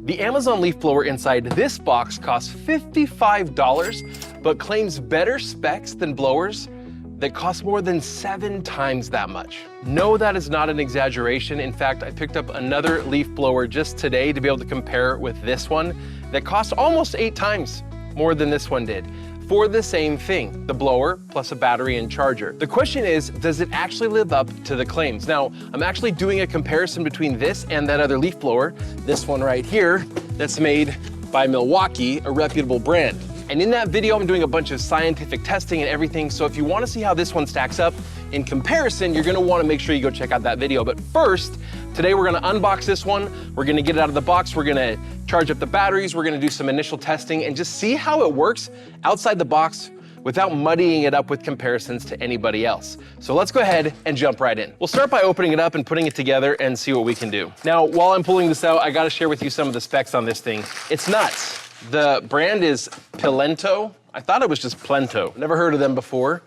The Amazon leaf blower inside this box costs $55, but claims better specs than blowers that cost more than 7 times that much. No, that is not an exaggeration. In fact, I picked up another leaf blower just today to be able to compare with this one that cost almost 8 times more than this one did for the same thing, the blower plus a battery and charger. The question is, does it actually live up to the claims? Now, I'm actually doing a comparison between this and that other leaf blower, this one right here, that's made by Milwaukee, a reputable brand. And in that video, I'm doing a bunch of scientific testing and everything. So if you want to see how this one stacks up in comparison, you're going to want to make sure you go check out that video. But first, today we're going to unbox this one. We're going to get it out of the box. We're going to charge up the batteries. We're going to do some initial testing and just see how it works outside the box without muddying it up with comparisons to anybody else. So let's go ahead and jump right in. We'll start by opening it up and putting it together and see what we can do. Now, while I'm pulling this out, I got to share with you some of the specs on this thing. It's nuts. The brand is Pilento. I thought it was just Plento. Never heard of them before,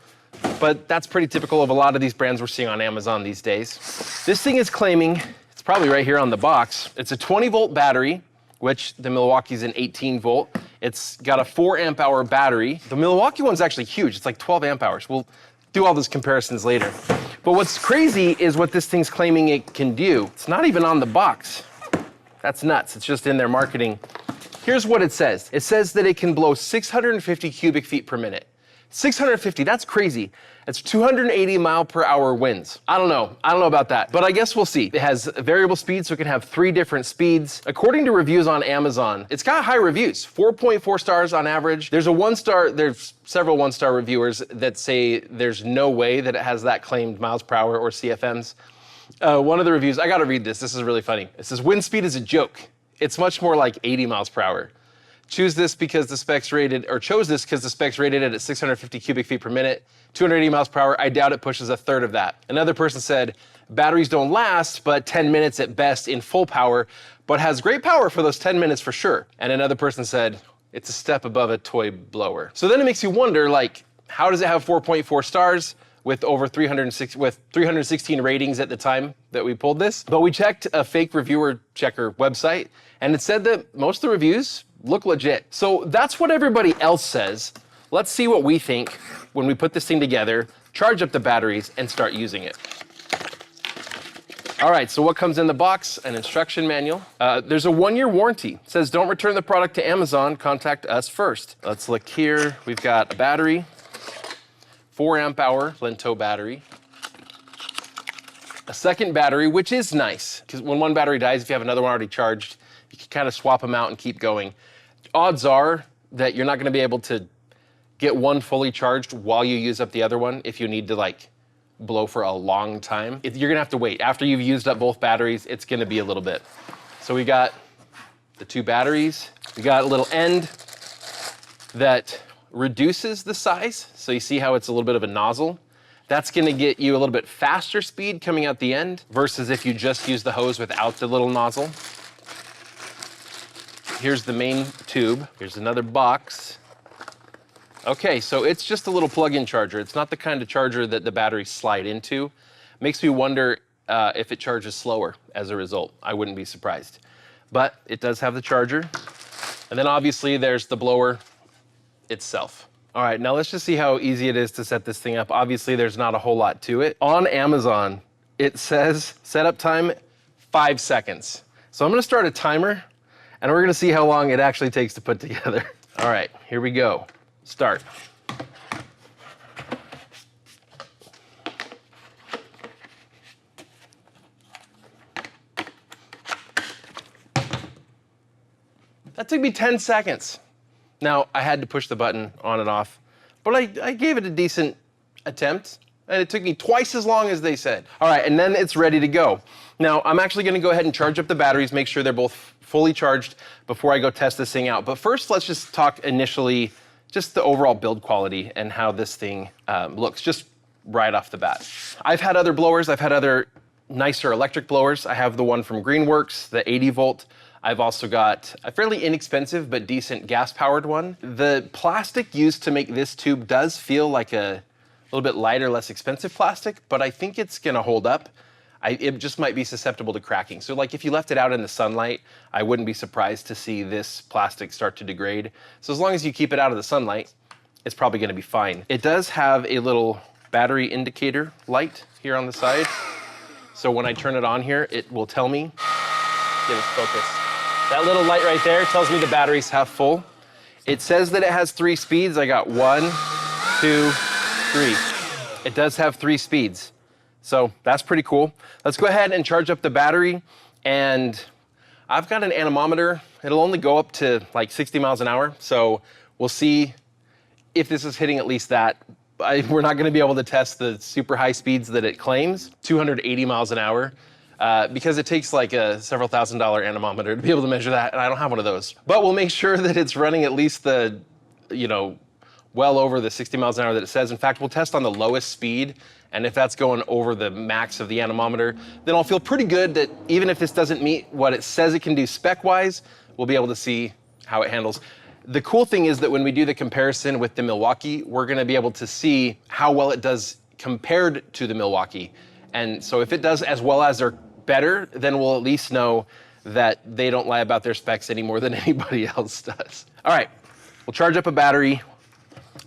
but that's pretty typical of a lot of these brands we're seeing on Amazon these days. This thing is claiming, it's probably right here on the box, it's a 20-volt battery, which the Milwaukee's an 18-volt. It's got a 4-amp-hour battery. The Milwaukee one's actually huge. It's like 12 amp hours. We'll do all those comparisons later. But what's crazy is what this thing's claiming it can do. It's not even on the box. That's nuts. It's just in their marketing. Here's what it says. It says that it can blow 650 cubic feet per minute. 650, that's crazy. It's 280 mile per hour winds. I don't know about that, but I guess we'll see. It has variable speed, so it can have 3 different speeds. According to reviews on Amazon, it's got high reviews, 4.4 stars on average. There's several 1-star reviewers that say there's no way that it has that claimed miles per hour or CFMs. One of the reviews, I gotta read this. This is really funny. It says, wind speed is a joke. It's much more like 80 miles per hour. Chose this because the specs rated it at 650 cubic feet per minute, 280 miles per hour. I doubt it pushes a third of that. Another person said, batteries don't last, but 10 minutes at best in full power, but has great power for those 10 minutes for sure. And another person said, it's a step above a toy blower. So then it makes you wonder, like, how does it have 4.4 stars? With over 316 ratings at the time that we pulled this. But we checked a fake reviewer checker website, and it said that most of the reviews look legit. So that's what everybody else says. Let's see what we think when we put this thing together, charge up the batteries, and start using it. All right, so what comes in the box? An instruction manual. There's a 1-year warranty. It says, don't return the product to Amazon, contact us first. Let's look here. We've got a battery. 4-amp-hour Plento battery. A second battery, which is nice, because when one battery dies, if you have another one already charged, you can kind of swap them out and keep going. Odds are that you're not going to be able to get one fully charged while you use up the other one if you need to, like, blow for a long time. You're going to have to wait. After you've used up both batteries, it's going to be a little bit. So we got the 2 batteries. We got a little end that reduces the size. So you see how it's a little bit of a nozzle. That's going to get you a little bit faster speed coming out the end versus if you just use the hose without the little nozzle. Here's the main tube. Here's another box. Okay, so it's just a little plug-in charger. It's not the kind of charger that the batteries slide into. Makes me wonder if it charges slower as a result. I wouldn't be surprised. But it does have the charger. And then obviously there's the blower itself. All right, now let's just see how easy it is to set this thing up. Obviously, there's not a whole lot to it. On Amazon, it says setup time 5 seconds. So I'm gonna start a timer, and we're gonna see how long it actually takes to put together. All right, here we go. Start. That took me 10 seconds. Now, I had to push the button on and off, but I gave it a decent attempt, and it took me twice as long as they said. All right, and then it's ready to go. Now, I'm actually gonna go ahead and charge up the batteries, make sure they're both fully charged before I go test this thing out. But first, let's just talk initially, just the overall build quality and how this thing looks, just right off the bat. I've had other blowers, I've had other nicer electric blowers. I have the one from Greenworks, the 80-volt. I've also got a fairly inexpensive but decent gas-powered one. The plastic used to make this tube does feel like a little bit lighter, less expensive plastic, but I think it's gonna hold up. it just might be susceptible to cracking. So like if you left it out in the sunlight, I wouldn't be surprised to see this plastic start to degrade. So as long as you keep it out of the sunlight, it's probably gonna be fine. It does have a little battery indicator light here on the side. So when I turn it on here, it will tell me, get us focus. That little light right there tells me the battery's half full. It says that it has 3 speeds. I got 1, 2, 3. It does have 3 speeds. So that's pretty cool. Let's go ahead and charge up the battery. And I've got an anemometer. It'll only go up to like 60 miles an hour. So we'll see if this is hitting at least that. We're not gonna be able to test the super high speeds that it claims, 280 miles an hour, because it takes like a several $1,000 anemometer to be able to measure that, and I don't have one of those. But we'll make sure that it's running at least the, well over the 60 miles an hour that it says. In fact, we'll test on the lowest speed, and if that's going over the max of the anemometer, then I'll feel pretty good that even if this doesn't meet what it says it can do spec-wise, we'll be able to see how it handles. The cool thing is that when we do the comparison with the Milwaukee, we're gonna be able to see how well it does compared to the Milwaukee. And so if it does as well as or better, then we'll at least know that they don't lie about their specs any more than anybody else does. All right, we'll charge up a battery,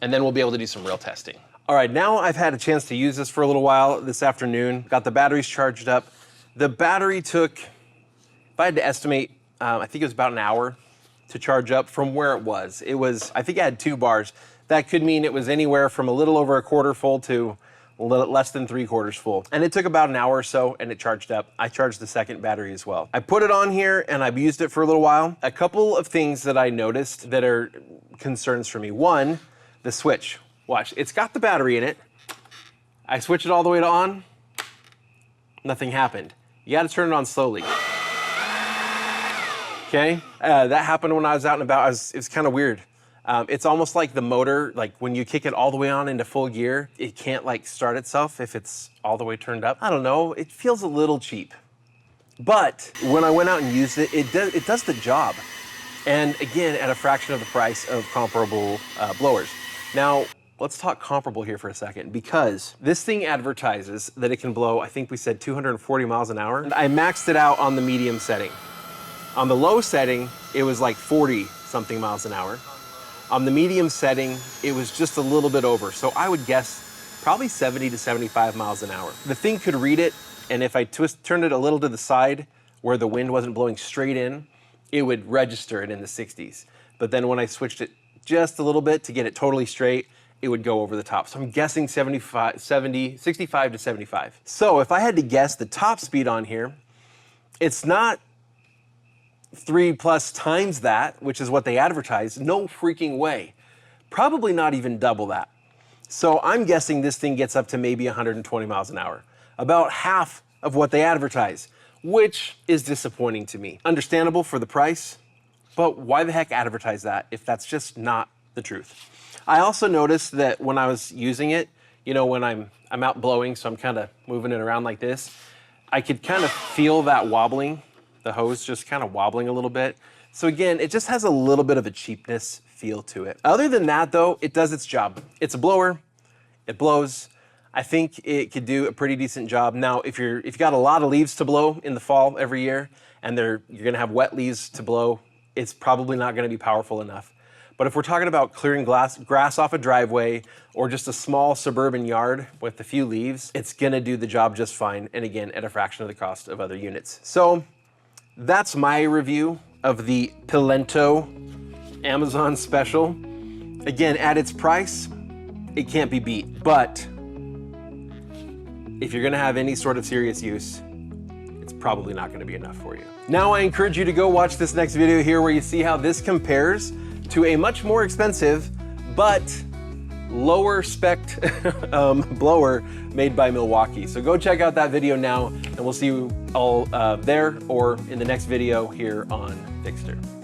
and then we'll be able to do some real testing. All right, now I've had a chance to use this for a little while this afternoon. Got the batteries charged up. The battery took, if I had to estimate, I think it was about an hour to charge up from where it was. I think it had 2 bars. That could mean it was anywhere from a little over a quarter full to a little less than 3/4 full. And it took about an hour or so and it charged up. I charged the second battery as well. I put it on here and I've used it for a little while. A couple of things that I noticed that are concerns for me. One, the switch. Watch, it's got the battery in it. I switch it all the way to on, nothing happened. You gotta turn it on slowly. Okay, that happened when I was out and about. It was kind of weird. It's almost like the motor, like when you kick it all the way on into full gear, it can't like start itself if it's all the way turned up. I don't know, it feels a little cheap. But when I went out and used it, it does the job. And again, at a fraction of the price of comparable blowers. Now, let's talk comparable here for a second, because this thing advertises that it can blow, I think we said 240 miles an hour. And I maxed it out on the medium setting. On the low setting, it was like 40 something miles an hour. On the medium setting, it was just a little bit over. So I would guess probably 70 to 75 miles an hour. The thing could read it, and if I turned it a little to the side where the wind wasn't blowing straight in, it would register it in the 60s. But then when I switched it just a little bit to get it totally straight, it would go over the top. So I'm guessing 65 to 75. So if I had to guess the top speed on here, it's not 3+ times that, which is what they advertise. No freaking way. Probably not even double that. So I'm guessing this thing gets up to maybe 120 miles an hour. About half of what they advertise, which is disappointing to me. Understandable for the price, but why the heck advertise that if that's just not the truth? I also noticed that when I was using it, when I'm out blowing, so I'm kind of moving it around like this, I could kind of feel that wobbling, the hose just kind of wobbling a little bit. So again, it just has a little bit of a cheapness feel to it. Other than that though, it does its job. It's a blower, it blows. I think it could do a pretty decent job. Now, if you've got a lot of leaves to blow in the fall every year, and you're gonna have wet leaves to blow, it's probably not gonna be powerful enough. But if we're talking about clearing grass off a driveway or just a small suburban yard with a few leaves, it's gonna do the job just fine. And again, at a fraction of the cost of other units. So that's my review of the Pilento Amazon Special. Again, at its price, it can't be beat. But if you're gonna have any sort of serious use, it's probably not gonna be enough for you. Now I encourage you to go watch this next video here where you see how this compares to a much more expensive, but lower spec'd blower made by Milwaukee. So go check out that video now, and we'll see you all there or in the next video here on Fixter.